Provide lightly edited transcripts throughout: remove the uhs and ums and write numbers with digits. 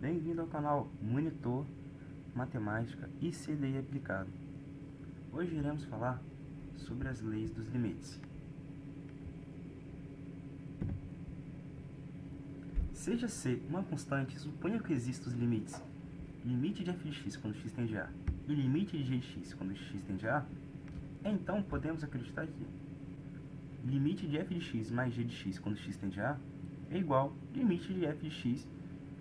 Bem-vindo ao canal Monitor Matemática e CDI Aplicado. Hoje iremos falar sobre as leis dos limites. Seja C uma constante, suponha que existam os limites limite de f de x quando x tende a e limite de g de x quando x tende a, então podemos acreditar que limite de f de x mais g de x quando x tende a é igual a limite de f de x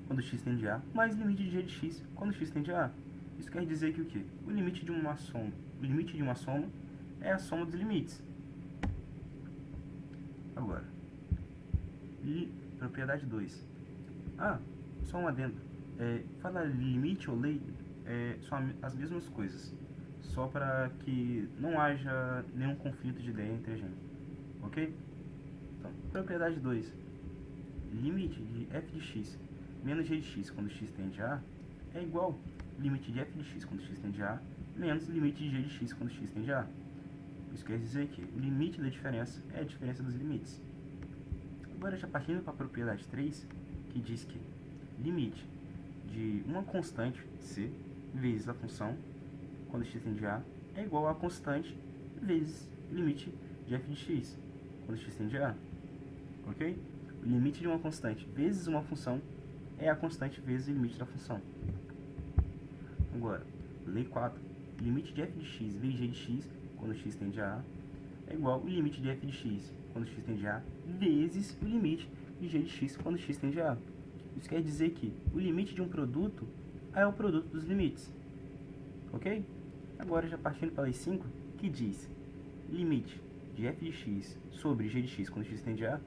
quando x tende a mais limite de g de x quando x tende a. Isso quer dizer que o quê? O limite de uma soma é a soma dos limites. Agora, propriedade 2. Só um adendo. Falar limite ou lei são as mesmas coisas, só para que não haja nenhum conflito de ideia entre a gente, ok? Então, propriedade 2. Limite de f de x menos g de x quando x tende a é igual a limite de f de x quando x tende a menos limite de g de x quando x tende a. Isso quer dizer que o limite da diferença é a diferença dos limites. Agora, já partindo para a propriedade 3, que diz que limite de uma constante c vezes a função quando x tende a é igual a constante vezes limite de f de x quando x tende a. Ok? O limite de uma constante vezes uma função é a constante vezes o limite da função. Agora, lei 4. Limite de f de x vezes g de x quando x tende a é igual ao limite de f de x quando x tende a vezes o limite de g de x quando x tende a. Isso quer dizer que o limite de um produto é o produto dos limites. Ok? Agora, já partindo para a lei 5, que diz limite de f de x sobre g de x quando x tende a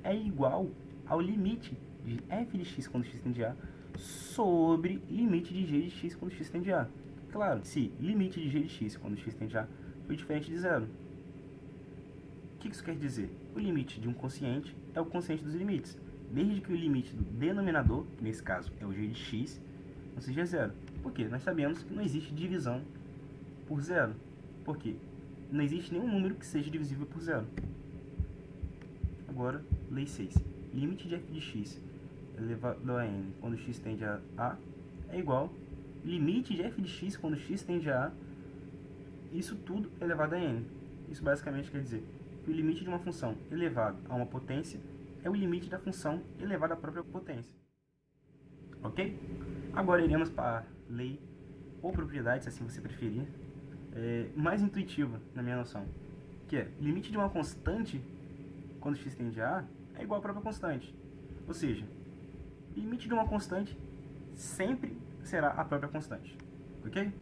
é igual ao limite de f de x quando x tende a sobre limite de g de x quando x tende a. Claro, se limite de g de x quando x tende a for diferente de zero. O que isso quer dizer? O limite de um quociente é o quociente dos limites, desde que o limite do denominador, que nesse caso é o g de x, não seja zero. Por quê? Nós sabemos que não existe divisão por zero. Por quê? Não existe nenhum número que seja divisível por zero. Agora, lei 6. Limite de f de x elevado a n quando x tende a a é igual a limite de f de x quando x tende a isso tudo elevado a n. Isso basicamente quer dizer que o limite de uma função elevado a uma potência é o limite da função elevado à própria potência. Ok? Agora iremos para a lei ou propriedade, se assim você preferir, mais intuitiva na minha noção, que é limite de uma constante quando x tende a é igual à própria constante. Ou seja, limite de uma constante sempre será a própria constante. Ok?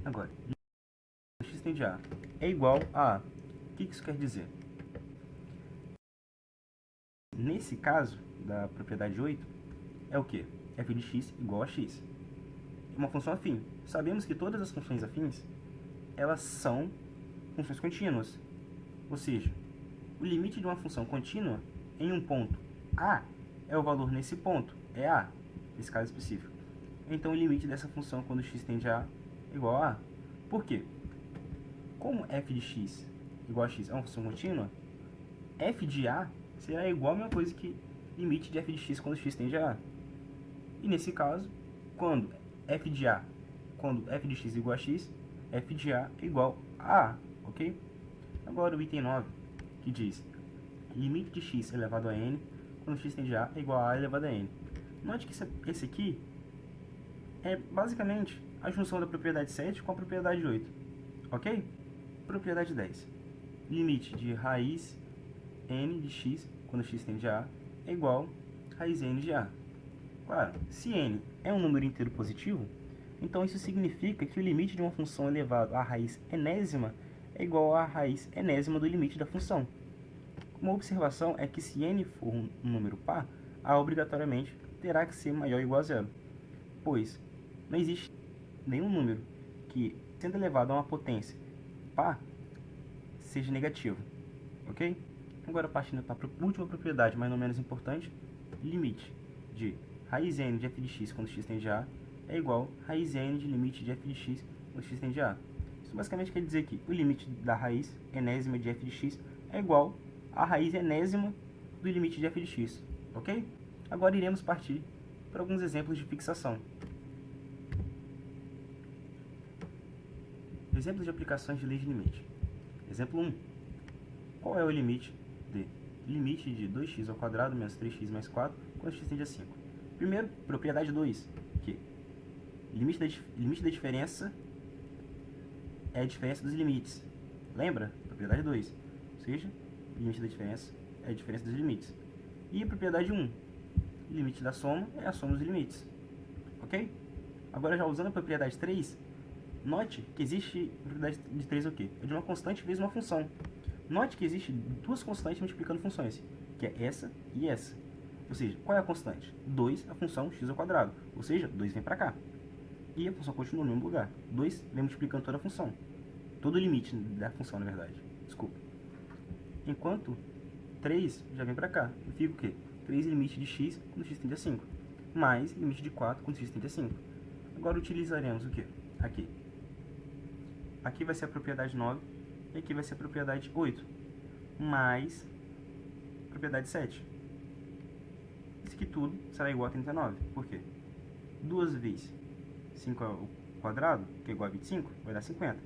Agora, x tende a é igual a A. O que isso quer dizer? Nesse caso, da propriedade 8, é o que? F de x igual a x. Uma função afim. Sabemos que todas as funções afins, elas são funções contínuas. Ou seja, o limite de uma função contínua em um ponto A é o valor nesse ponto, é A, nesse caso específico. Então, o limite dessa função quando x tende a é igual a A. Por quê? Como f de x igual a x é uma função contínua, f de A será igual a mesma coisa que limite de f de x quando x tende a A. E nesse caso, quando f de x é igual a x, f de A é igual a A, ok? Agora o item 9, que diz limite de x elevado a n quando x tende a é igual a elevado a n. Note que esse aqui é basicamente a junção da propriedade 7 com a propriedade 8, ok? Propriedade 10. Limite de raiz n de x quando x tende a é igual a raiz n de a. Claro, se n é um número inteiro positivo, então isso significa que o limite de uma função elevado à raiz enésima é igual à raiz enésima do limite da função. Uma observação é que se n for um número par, A obrigatoriamente terá que ser maior ou igual a zero, pois não existe nenhum número que, sendo elevado a uma potência par, seja negativo, ok? Agora, partindo para a última propriedade, mas não menos importante, limite de raiz n de f de x quando x tende a é igual a raiz n de limite de f de x quando x tende a. Isso basicamente quer dizer que o limite da raiz enésima de f de x é igual a raiz enésima do limite de f de x, ok? Agora iremos partir para alguns exemplos de fixação. Exemplos de aplicações de lei de limite. Exemplo 1. Qual é o limite de 2x² menos 3x mais 4 quando x tende a 5? Primeiro, propriedade 2, que limite da diferença é a diferença dos limites. Lembra? Propriedade 2. Ou seja, limite da diferença é a diferença dos limites. E propriedade 1. Limite da soma é a soma dos limites. Ok? Agora, já usando a propriedade 3, note que existe a propriedade de 3 o quê? É de uma constante vezes uma função. Note que existe duas constantes multiplicando funções, que é essa e essa. Ou seja, qual é a constante? 2, a função x². Ou seja, 2 vem para cá. E a função continua no mesmo lugar. 2 vem multiplicando toda a função. Todo o limite da função, na verdade. Desculpa. Enquanto 3 já vem para cá. E fica o quê? 3 limite de x quando x tende a 5. Mais limite de 4 quando x tende a 5. Agora utilizaremos o quê? Aqui. Aqui vai ser a propriedade 9. E aqui vai ser a propriedade 8. Mais a propriedade 7. Isso aqui tudo será igual a 39. Por quê? 2 vezes 5 ao quadrado, que é igual a 25, vai dar 50.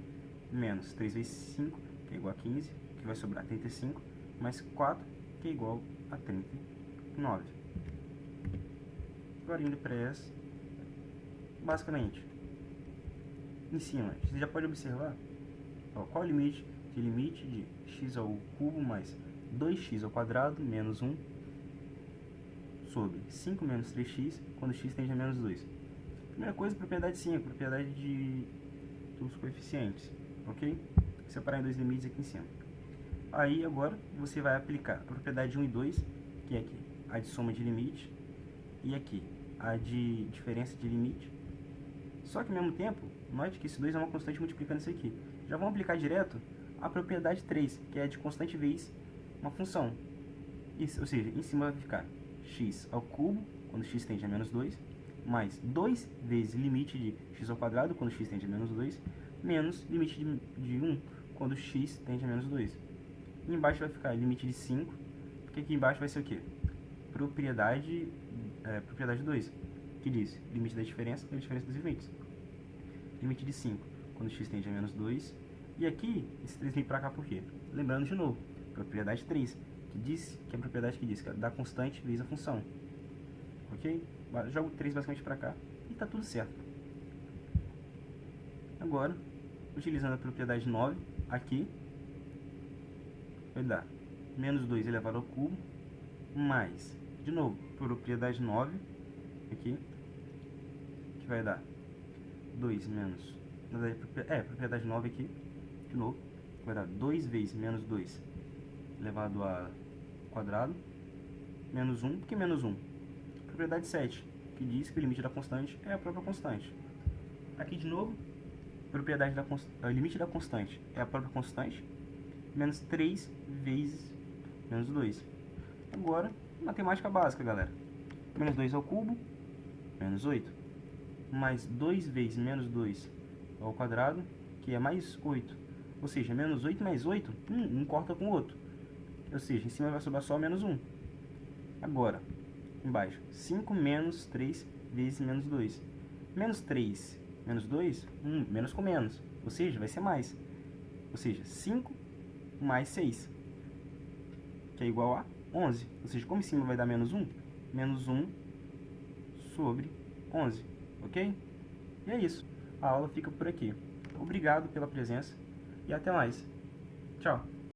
Menos 3 vezes 5, que é igual a 15, que vai sobrar 35. Mais 4, que é igual a 39. Agora indo para essa. Basicamente, em cima, você já pode observar qual é o limite de x ao cubo mais 2x² menos 1 sobre 5 menos 3x quando x tende a menos 2. Primeira coisa, propriedade 5, propriedade dos coeficientes, ok? Separar em dois limites aqui em cima. Aí agora você vai aplicar a propriedade 1 e 2, que é aqui a de soma de limite, e aqui a de diferença de limite. Só que ao mesmo tempo, note que esse 2 é uma constante multiplicando isso aqui. Já vamos aplicar direto a propriedade 3, que é a de constante vezes uma função. Isso, ou seja, em cima vai ficar x ao cubo, quando x tende a menos 2, mais 2 vezes limite de x² quando x tende a menos 2, menos limite de 1 quando x tende a menos 2. E embaixo vai ficar limite de 5, porque aqui embaixo vai ser o quê? Propriedade 2, que diz limite da diferença é a diferença dos limites. Limite de 5 quando x tende a menos 2. E aqui, esse 3 vem para cá por quê? Lembrando de novo, propriedade 3, que é a propriedade que diz que é da constante vezes a função. Ok? Jogo 3 basicamente para cá e está tudo certo. Agora, utilizando a propriedade 9, aqui vai dar menos 2 elevado ao cubo, mais, de novo, propriedade 9, aqui, que vai dar 2 menos, propriedade 9 aqui, de novo, vai dar 2 vezes menos 2 elevado ao quadrado, menos 1, porque menos 1? Propriedade 7, que diz que o limite da constante é a própria constante. Aqui de novo, o limite da constante é a própria constante, menos 3 vezes menos 2. Agora, matemática básica, galera. Menos 2 ao cubo, menos 8. Mais 2 vezes menos 2 ao quadrado, que é mais 8. Ou seja, menos 8 mais 8, um corta com o outro. Ou seja, em cima vai sobrar só menos 1. Agora, embaixo, 5 menos 3 vezes menos 2. Menos 3, menos 2, menos com menos. Ou seja, vai ser mais. Ou seja, 5 mais 6, que é igual a 11. Ou seja, como em cima vai dar menos 1 sobre 11. Ok? E é isso. A aula fica por aqui. Obrigado pela presença e até mais. Tchau.